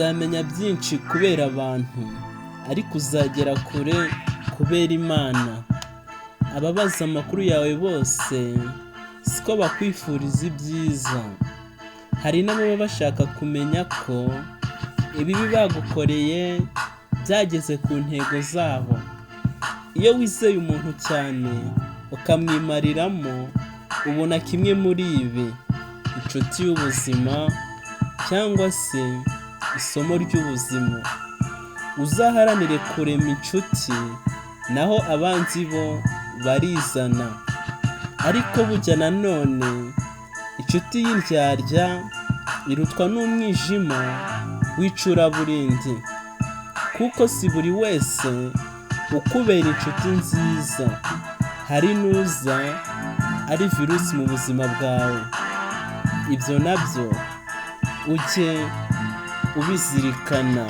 uzamenya byinshi kubera abantu, ariko uzagera kure kubera Imana. Ababaza amakuru yawe bose siko bakwifuriza ibyiza. Hari n'ababa bashaka kumenya ko ibibi bagukoreye byageze ku ntego zabo. Iyo wizeye umuntu cyane ukamwimariramo, ubona kimwe muri ibi: inshuti y'ubuzima cyangwa se isomo ry'ubuzima. Uzaharanire kurema inshuti, naho abanzi bo barizana. Ariko burya nanone inshuti y'indyarya irutwa n'umwijima w'icuraburindi, kuko si buri wese ukubera inshuti nziza. Hari n'uza ari virusi mu buzima bwawe. Ibyo nabyo ujye ubizirikana.